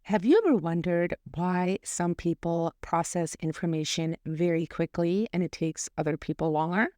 Have you ever wondered why some people process information very quickly and it takes other people longer?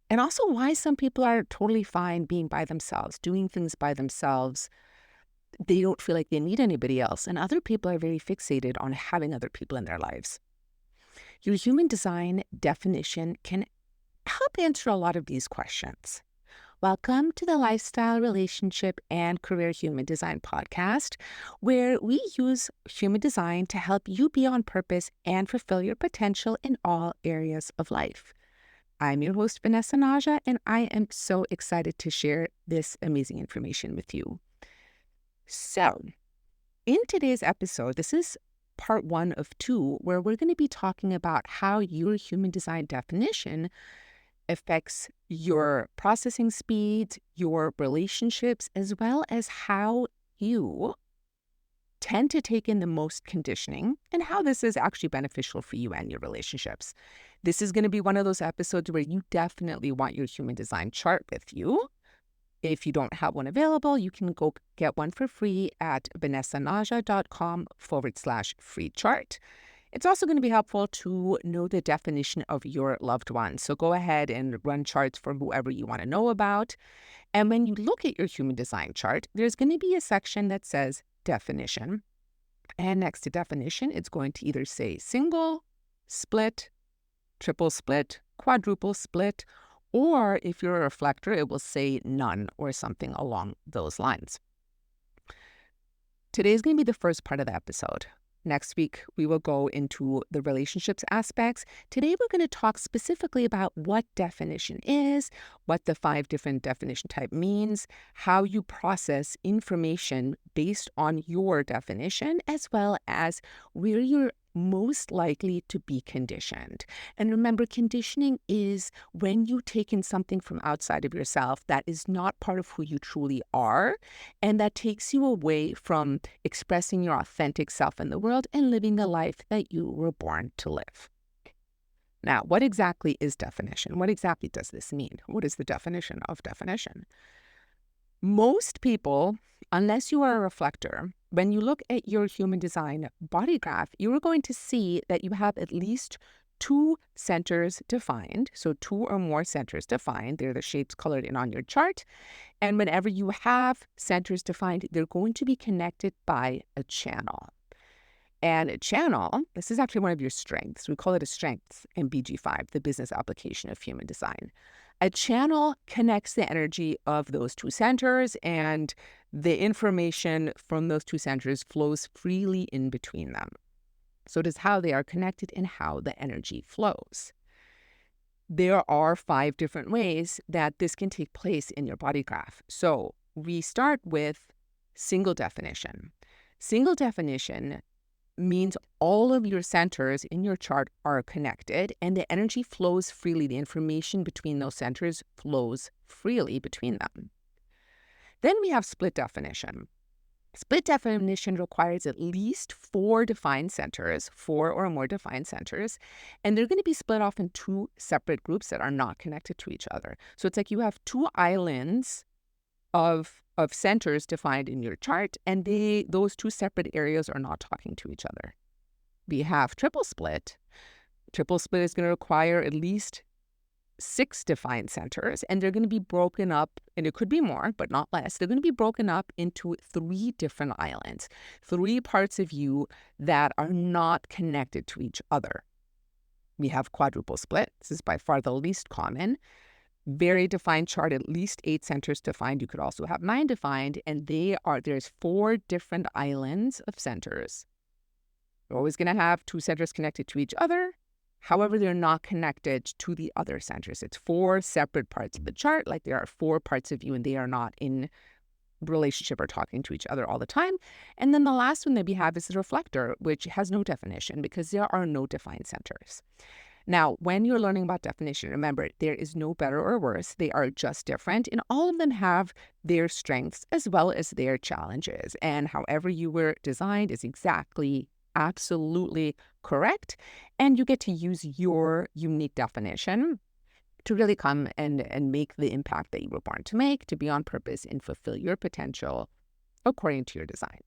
And also why some people are totally fine being by themselves, doing things by themselves. They don't feel like they need anybody else. And other people are very fixated on having other people in their lives. Your human design definition can help answer a lot of these questions. Welcome to the Lifestyle, Relationship, and Career Human Design podcast, where we use human design to help you be on purpose and fulfill your potential in all areas of life. I'm your host, Vanessa Naja, and I am so excited to share this amazing information with you. So, in today's episode, this is part one of two, where we're going to be talking about how your human design definition affects your processing speed, your relationships, as well as how you tend to take in the most conditioning and how this is actually beneficial for you and your relationships. This is going to be one of those episodes where you definitely want your human design chart with you. If you don't have one available, you can go get one for free at vanessanaja.com/free chart. It's also going to be helpful to know the definition of your loved one. So go ahead and run charts for whoever you want to know about. And when you look at your human design chart, there's going to be a section that says definition. And next to definition, it's going to either say single, split, triple split, quadruple split, or if you're a reflector, it will say none or something along those lines. Today's going to be the first part of the episode. Next week, we will go into the relationships aspects. Today, we're going to talk specifically about what definition is, what the 5 different definition type means, how you process information based on your definition, as well as where you're most likely to be conditioned. And remember, conditioning is when you take in something from outside of yourself that is not part of who you truly are, and that takes you away from expressing your authentic self in the world and living the life that you were born to live. Now, what exactly is definition? What exactly does this mean? What is the definition of definition? Most people, unless you are a reflector, when you look at your human design body graph, you are going to see that you have at least 2 centers defined. So 2 or more centers defined. They're the shapes colored in on your chart. And whenever you have centers defined, they're going to be connected by a channel. And a channel, this is actually one of your strengths. We call it a strength in BG5, the business application of human design. A channel connects the energy of those 2 centers, and the information from those 2 centers flows freely in between them. So it is how they are connected and how the energy flows. There are 5 different ways that this can take place in your body graph. So we start with single definition. Single definition means all of your centers in your chart are connected and the energy flows freely. The information between those centers flows freely between them. Then we have split definition. Split definition requires at least 4 defined centers, 4 or more defined centers, and they're going to be split off in 2 separate groups that are not connected to each other. So it's like you have 2 islands of centers defined in your chart, and those 2 separate areas are not talking to each other. We have triple split. Triple split is going to require at least 6 defined centers, and they're going to be broken up, and it could be more, but not less. They're going to be broken up into 3 different islands, 3 parts of you that are not connected to each other. We have quadruple split. This is by far the least common. Very defined chart, at least 8 centers defined. You could also have 9 defined, and there's 4 different islands of centers. You're always going to have 2 centers connected to each other. However, they're not connected to the other centers. It's 4 separate parts of the chart, like there are 4 parts of you, and they are not in relationship or talking to each other all the time. And then the last one that we have is the reflector, which has no definition because there are no defined centers. Now, when you're learning about definition, remember, there is no better or worse. They are just different, and all of them have their strengths as well as their challenges. And however you were designed is exactly, absolutely correct. And you get to use your unique definition to really come and make the impact that you were born to make, to be on purpose and fulfill your potential according to your design.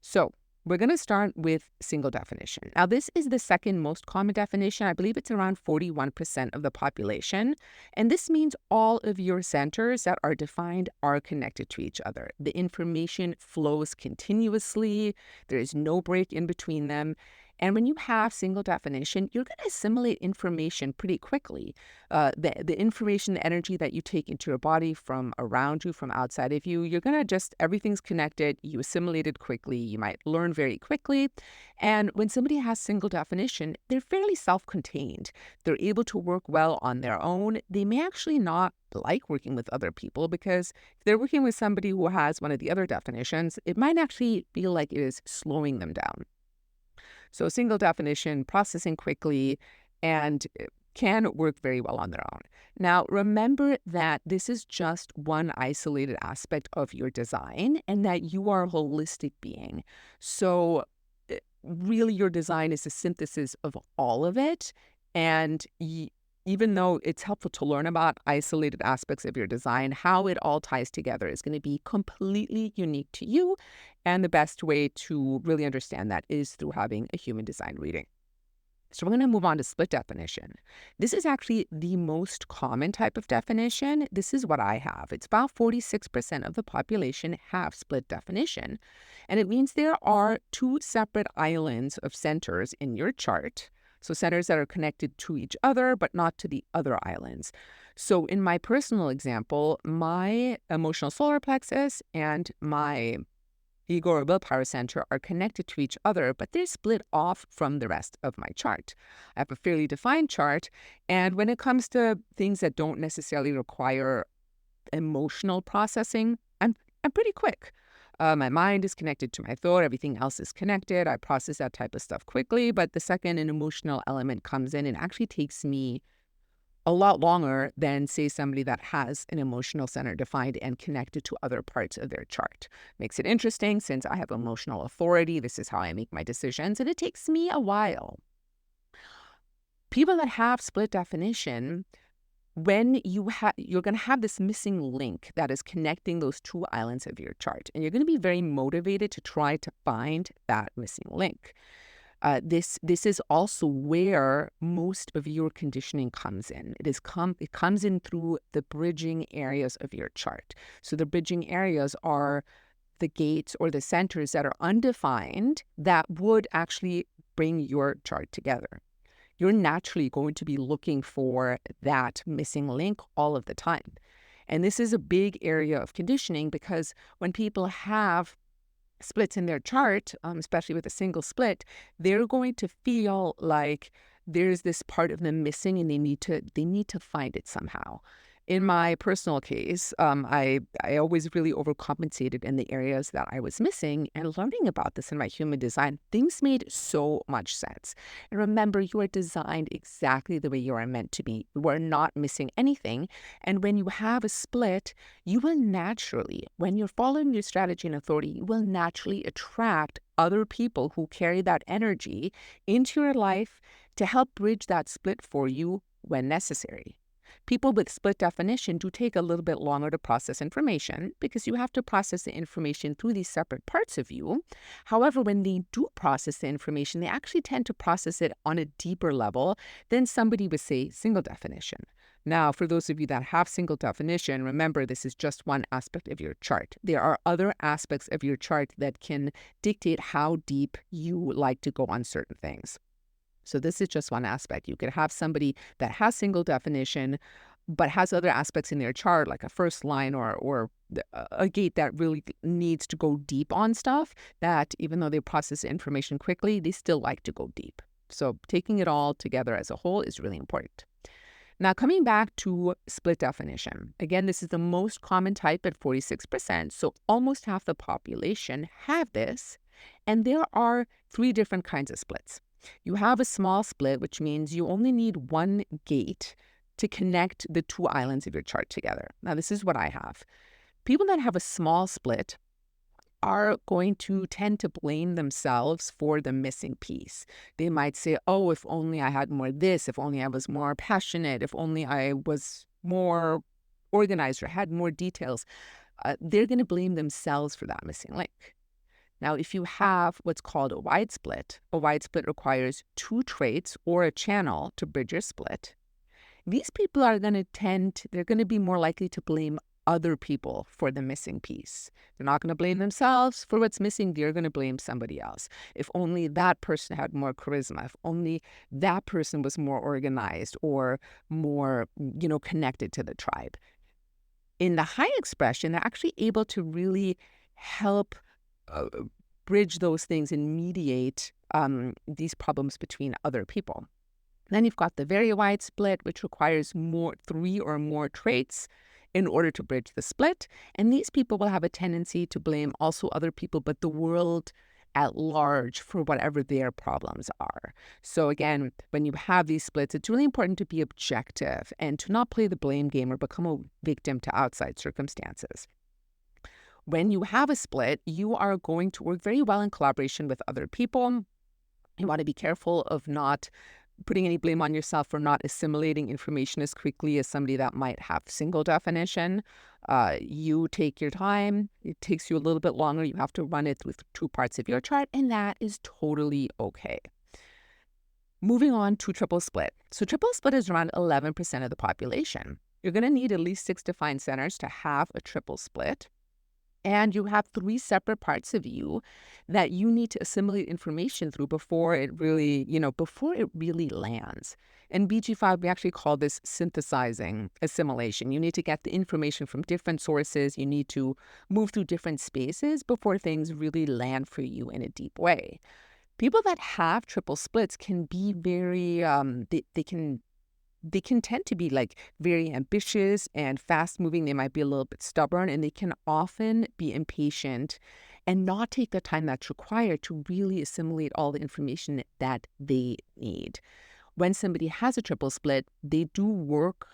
So we're going to start with single definition. Now, this is the second most common definition. I believe it's around 41% of the population. And this means all of your centers that are defined are connected to each other. The information flows continuously. There is no break in between them. And when you have single definition, you're going to assimilate information pretty quickly. The information, the energy that you take into your body from around you, from outside of you, you're going to just, everything's connected. You assimilate it quickly. You might learn very quickly. And when somebody has single definition, they're fairly self-contained. They're able to work well on their own. They may actually not like working with other people because if they're working with somebody who has one of the other definitions, it might actually feel like it is slowing them down. So single definition, processing quickly, and can work very well on their own. Now, remember that this is just one isolated aspect of your design and that you are a holistic being. So really your design is a synthesis of all of it. And even though it's helpful to learn about isolated aspects of your design, how it all ties together is going to be completely unique to you. And the best way to really understand that is through having a human design reading. So we're going to move on to split definition. This is actually the most common type of definition. This is what I have. It's about 46% of the population have split definition. And it means there are two separate islands of centers in your chart. So centers that are connected to each other, but not to the other islands. So in my personal example, my emotional solar plexus and my ego or willpower center are connected to each other, but they're split off from the rest of my chart. I have a fairly defined chart, and when it comes to things that don't necessarily require emotional processing, I'm pretty quick. My mind is connected to my thought. Everything else is connected. I process that type of stuff quickly, but the second an emotional element comes in, it actually takes me a lot longer than, say, somebody that has an emotional center defined and connected to other parts of their chart. Makes it interesting since I have emotional authority. This is how I make my decisions, and it takes me a while. People that have split definition, when you're going to have this missing link that is connecting those two islands of your chart, and you're going to be very motivated to try to find that missing link. This is also where most of your conditioning comes in. It comes in through the bridging areas of your chart. So the bridging areas are the gates or the centers that are undefined that would actually bring your chart together. You're naturally going to be looking for that missing link all of the time. And this is a big area of conditioning because when people have splits in their chart, especially with a single split, they're going to feel like there's this part of them missing and they need to find it somehow. In my personal case, I always really overcompensated in the areas that I was missing, and learning about this in my human design, things made so much sense. And remember, you are designed exactly the way you are meant to be. You are not missing anything. And when you have a split, you will naturally, when you're following your strategy and authority, you will naturally attract other people who carry that energy into your life to help bridge that split for you when necessary. People with split definition do take a little bit longer to process information because you have to process the information through these separate parts of you. However, when they do process the information, they actually tend to process it on a deeper level than somebody with, say, single definition. Now, for those of you that have single definition, remember this is just one aspect of your chart. There are other aspects of your chart that can dictate how deep you like to go on certain things. So this is just one aspect. You could have somebody that has single definition, but has other aspects in their chart, like a first line or a gate that really needs to go deep on stuff, that even though they process information quickly, they still like to go deep. So taking it all together as a whole is really important. Now, coming back to split definition. Again, this is the most common type at 46%. So almost half the population have this. And there are three different kinds of splits. You have a small split, which means you only need one gate to connect the two islands of your chart together. Now, this is what I have. People that have a small split are going to tend to blame themselves for the missing piece. They might say, oh, if only I had more this, if only I was more passionate, if only I was more organized or had more details. They're going to blame themselves for that missing link. Now, if you have what's called a wide split requires two traits or a channel to bridge your split. These people are going to they're going to be more likely to blame other people for the missing piece. They're not going to blame themselves for what's missing. They're going to blame somebody else. If only that person had more charisma, if only that person was more organized or more, connected to the tribe. In the high expression, they're actually able to really help uh, bridge those things and mediate these problems between other people. Then you've got the very wide split, which requires three or more traits in order to bridge the split. And these people will have a tendency to blame also other people, but the world at large for whatever their problems are. So again, when you have these splits, it's really important to be objective and to not play the blame game or become a victim to outside circumstances. When you have a split, you are going to work very well in collaboration with other people. You want to be careful of not putting any blame on yourself for not assimilating information as quickly as somebody that might have single definition. You take your time. It takes you a little bit longer. You have to run it with two parts of your chart, and that is totally okay. Moving on to triple split. So triple split is around 11% of the population. You're going to need at least 6 defined centers to have a triple split. And you have 3 separate parts of you that you need to assimilate information through before it really, lands. In BG5, we actually call this synthesizing assimilation. You need to get the information from different sources. You need to move through different spaces before things really land for you in a deep way. People that have triple splits can be very, they can tend to be like very ambitious and fast moving. They might be a little bit stubborn, and they can often be impatient and not take the time that's required to really assimilate all the information that they need. When somebody has a triple split, they do work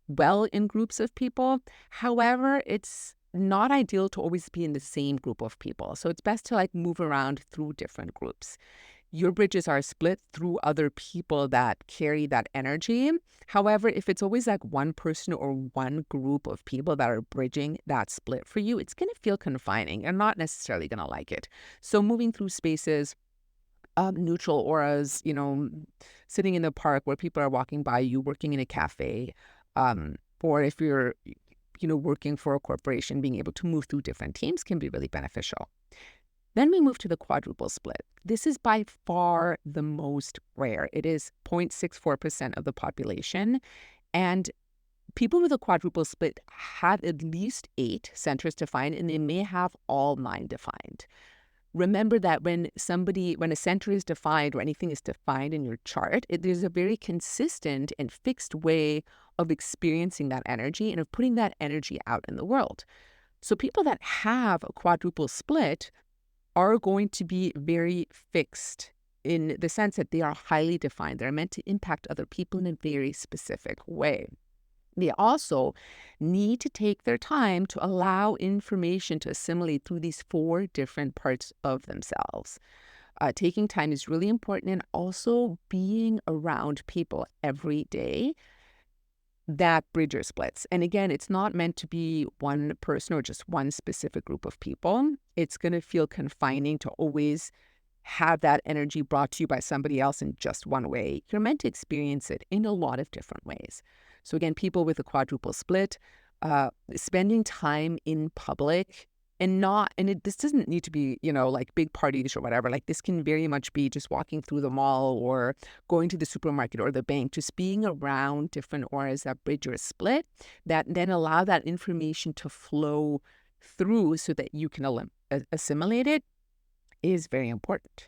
well in groups of people. However, it's not ideal to always be in the same group of people. So it's best to move around through different groups. Your bridges are split through other people that carry that energy. However, if it's always one person or one group of people that are bridging that split for you, it's going to feel confining. You're not necessarily going to like it. So moving through spaces, neutral auras, sitting in the park where people are walking by you, working in a cafe, or if you're, working for a corporation, being able to move through different teams can be really beneficial. Then we move to the quadruple split. This is by far the most rare. It is 0.64% of the population. And people with a quadruple split have at least 8 centers defined, and they may have all 9 defined. Remember that when a center is defined or anything is defined in your chart, there's a very consistent and fixed way of experiencing that energy and of putting that energy out in the world. So people that have a quadruple split are going to be very fixed in the sense that they are highly defined. They're meant to impact other people in a very specific way. They also need to take their time to allow information to assimilate through these 4 different parts of themselves. Taking time is really important, and also being around people every day that bridge your splits. And again, it's not meant to be one person or just one specific group of people. It's going to feel confining to always have that energy brought to you by somebody else in just one way. You're meant to experience it in a lot of different ways. So again, people with a quadruple split, spending time in public this doesn't need to be, big parties or whatever. This can very much be just walking through the mall or going to the supermarket or the bank, just being around different auras that bridge your split, that then allow that information to flow through so that you can assimilate it, is very important.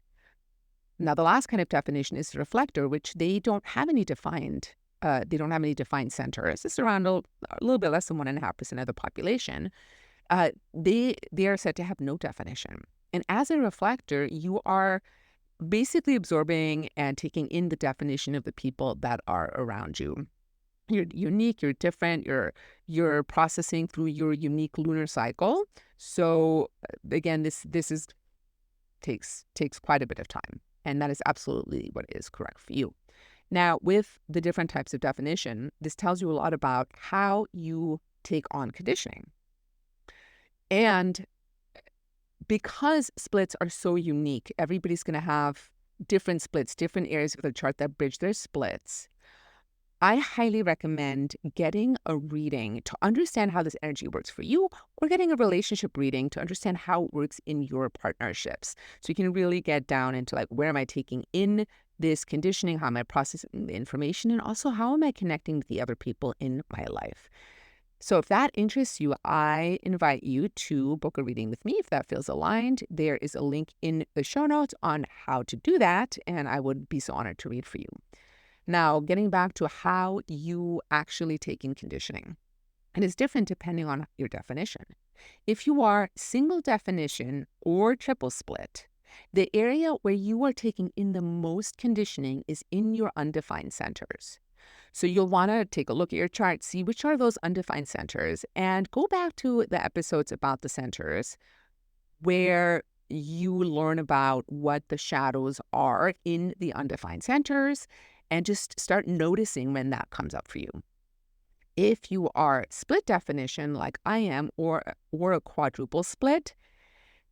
Now, the last kind of definition is the reflector, which they don't have any defined centers. It's around a little bit less than 1.5% of the population. They are said to have no definition. And as a reflector, you are basically absorbing and taking in the definition of the people that are around you. You're unique, you're different, you're processing through your unique lunar cycle. So again, this takes quite a bit of time. And that is absolutely what is correct for you. Now, with the different types of definition, this tells you a lot about how you take on conditioning. And Because splits are so unique, everybody's going to have different splits, different areas of the chart that bridge their splits. I highly recommend getting a reading to understand how this energy works for you, or getting a relationship reading to understand how it works in your partnerships. So you can really get down into like, where am I taking in this conditioning? How am I processing the information? And also, how am I connecting with the other people in my life? So if that interests you, I invite you to book a reading with me if that feels aligned. There is a link in the show notes on how to do that, and I would be so honored to read for you. Now, getting back to how you actually take in conditioning, it is different depending on your definition. If you are single definition or triple split, the area where you are taking in the most conditioning is in your undefined centers. So you'll want to take a look at your chart, see which are those undefined centers, and go back to the episodes about the centers where you learn about what the shadows are in the undefined centers and just start noticing when that comes up for you. If you are split definition like I am, or a quadruple split,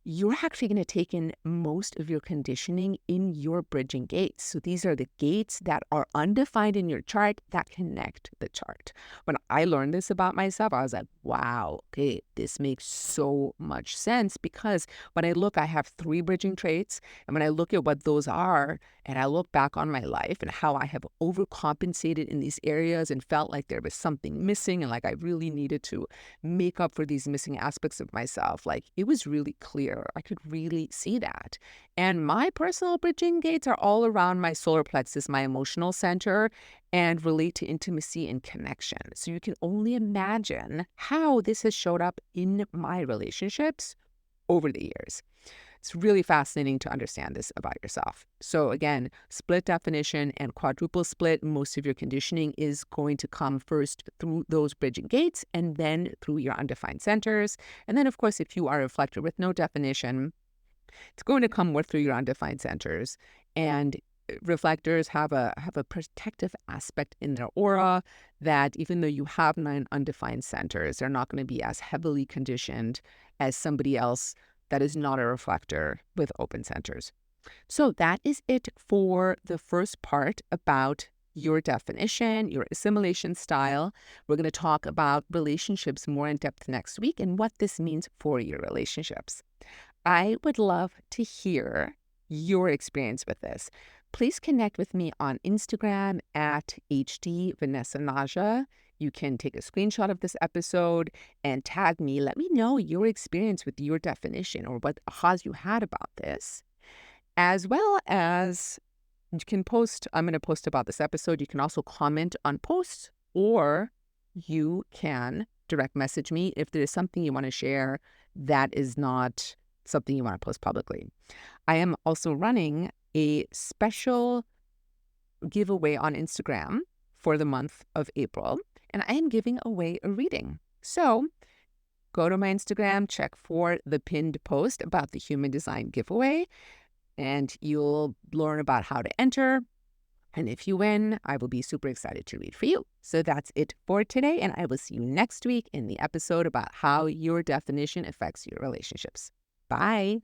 you're actually going to take in most of your conditioning in your bridging gates. So these are the gates that are undefined in your chart that connect the chart. When I learned this about myself, I was like, wow, okay, this makes so much sense, because when I look, I have 3 bridging traits. And when I look at what those are, and I look back on my life and how I have overcompensated in these areas and felt like there was something missing and like I really needed to make up for these missing aspects of myself, like it was really clear. I could really see that. And my personal bridging gates are all around my solar plexus, my emotional center, and relate to intimacy and connection. So you can only imagine how this has showed up in my relationships over the years. It's really fascinating to understand this about yourself. So again, split definition and quadruple split, most of your conditioning is going to come first through those bridging gates and then through your undefined centers. And then, of course, if you are a reflector with no definition, it's going to come more through your undefined centers. And reflectors have a protective aspect in their aura that even though you have 9 undefined centers, they're not going to be as heavily conditioned as somebody else that is not a reflector with open centers. So that is it for the first part about your definition, your assimilation style. We're going to talk about relationships more in depth next week and what this means for your relationships. I would love to hear your experience with this. Please connect with me on Instagram at HD Vanessa Naja. You can take a screenshot of this episode and tag me. Let me know your experience with your definition or what ahas you had about this. As well as you can post, I'm going to post about this episode. You can also comment on posts, or you can direct message me if there is something you want to share that is not something you want to post publicly. I am also running a special giveaway on Instagram for the month of April, and I am giving away a reading. So go to my Instagram, check for the pinned post about the human design giveaway, and you'll learn about how to enter. And if you win, I will be super excited to read for you. So that's it for today, and I will see you next week in the episode about how your definition affects your relationships. Bye.